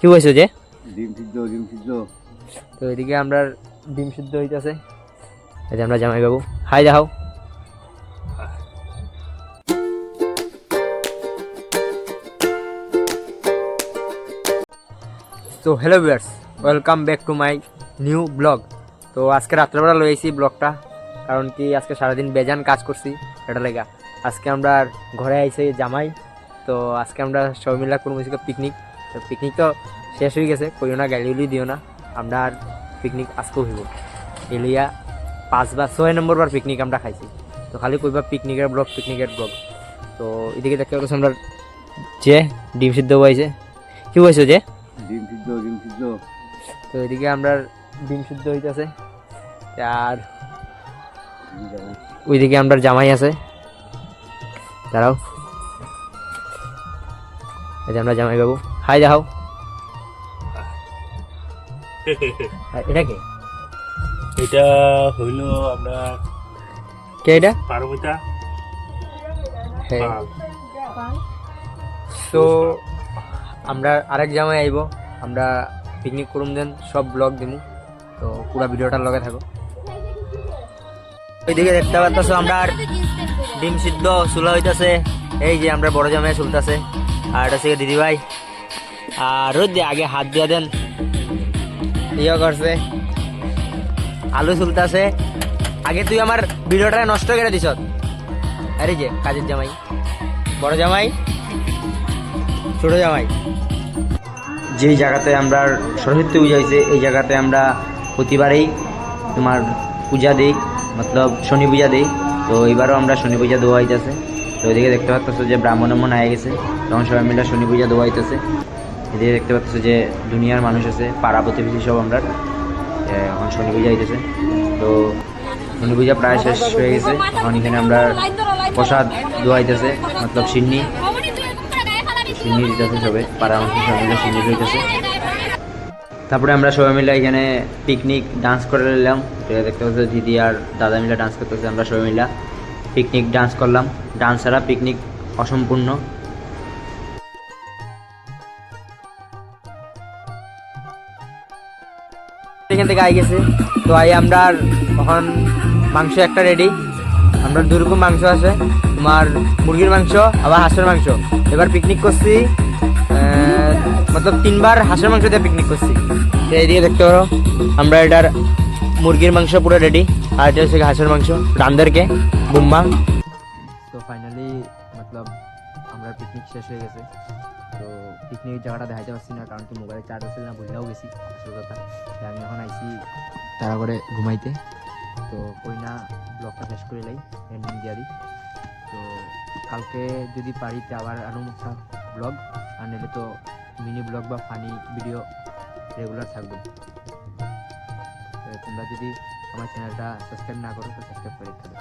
কি হয়েছে যে ডিম সিদ্ধ তো এদিকে আমরা ডিম সিদ্ধ হইতেছে। এই যে আমরা জামাই বাবু হাই দেখাও। তো hello viewers, welcome back to my new blog. তো আজকে রাত্রেবেলা লয়েছি ব্লগটা, কারণ কি আজকে সারাদিন বেজান কাজ করছি এটা লেগা। আজকে আমরা ঘরে আইছি জামাই, তো আজকে আমরা সবাই মিলে কোনো মিশিকে পিকনিক। তো পিকনিক তো শেষ হয়ে গেছে, কইও না গাড়ি উলি দিও না, আমরা আর পিকনিক আজকেও হইব এলিয়া 5 বা 6 নম্বর বার পিকনিক আমরা খাইছি। তো খালি কইবা পিকনিকের ব্লগ। তো এদিকে দেখতে পাচ্ছি আমরা যে ডিম সিদ্ধ হয়েছে। কি হয়েছে যে ডিম সিদ্ধ তো এদিকে আমরা ডিম সিদ্ধ হইতেছে, আর ওইদিকে আমরা জামাই আছে, দাঁড়াও। এই যে আমরা জামাই বাবু হাই দেখাও। এটা কে? এটা হইল আমরা কে এটা? পারমিতা। হ্যাঁ, তো আমরা আরেক জামাই আইব, আমরা পিকনিক করুম দেন সব ব্লগ দিমু, তো পুরো ভিডিওটার লগে থাকো। ওইদিকে দেখতে পাচ্ছ আমরা ডিম সিদ্ধ চুলা হইতাছে। এই যে আমরা বড় জামাই চুলতাছে, আর এটা হচ্ছে দিদি ভাই। আর ওই যে আগে হাত দিয়া দেন ইয়ে করছে, আলু চুলতাছে। আগে তুই আমার ভিডিওটা নষ্ট করে দিছ। আরে যে কাজের জামাই, বড় জামাই, ছোট জামাই। যেই জায়গাতে আমরা সরস্বতী পূজা হয়েছে এই জায়গাতে আমরা প্রতিবারেই তোমার পূজা দিই, মতলব শনি পূজা দিই। তো এবারও আমরা শনি পূজা দেওয়া হইতেছে। তো ওইদিকে দেখতে পাচ্ছ যে ব্রাহ্মণ আয়ে গেছে, তখন সবাই মিলে শনি পূজা দেওয়া হইতেছে। এদিকে দেখতে পাচ্ছ যে দুনিয়ার মানুষ আছে, পাড়া প্রতিবেশী সব আমরা এখন শনি পূজা হইতেছে। তো শনি পূজা প্রায় শেষ হয়ে গেছে। এখন এখানে আমরা প্রসাদ দেওয়া হইতেছে, মতলব সিন্নি দিতেছে সবে, পাড়া মানুষ সবাই মিলে সিন্নি হইতেছে। তারপরে আমরা সবাই মিলে এখানে পিকনিক ডান্স করে নিলাম। দেখতে পাচ্ছি দিদি আর দাদা মিলে ডান্স করতেছে, আমরা সবাই মিলে পিকনিক ডান্স করলাম। ডান্স ছাড়া পিকনিক অসম্পূর্ণ। এখান থেকে আই গেছে, তো আমরা এখন মাংস একটা রেডি। আমরা 2 রকম মাংস আছে, তোমার মুরগির মাংস আবার হাঁসের মাংস। এবার পিকনিক করছি, মতলব 3 বার হাঁসের মাংস দিয়ে পিকনিক করছি। তো এইদিকে দেখতে পারো আমরা এটার মুরগির মাংস পুরো রেডি, আর এটা হচ্ছে হাঁসের মাংস রান্দারকে বুম্মা। তো ফাইনালি মতলব আমরা পিকনিক শেষ হয়ে গেছে। তো পিকনিক জায়গাটা দেখাইতে পারছি না, কারণ কি মোবাইলে চার্জ আছে না, ভুলেও গেছি আসল কথা। আমি এখন আইছি তারা করে ঘুমাইতে। তো কই না ব্লগটা শেষ করে লাই, এন্ডিং দিয়ে দিই। তো কালকে যদি পারিতে আবার আরও একটা ব্লগ, আর নিলে তো মিনি ব্লগ বা ফানি ভিডিও রেগুলার থাকবে। তোমরা যদি আমার চ্যানেলটা সাবস্ক্রাইব না করো তো সাবস্ক্রাইব করে দিতে হবে।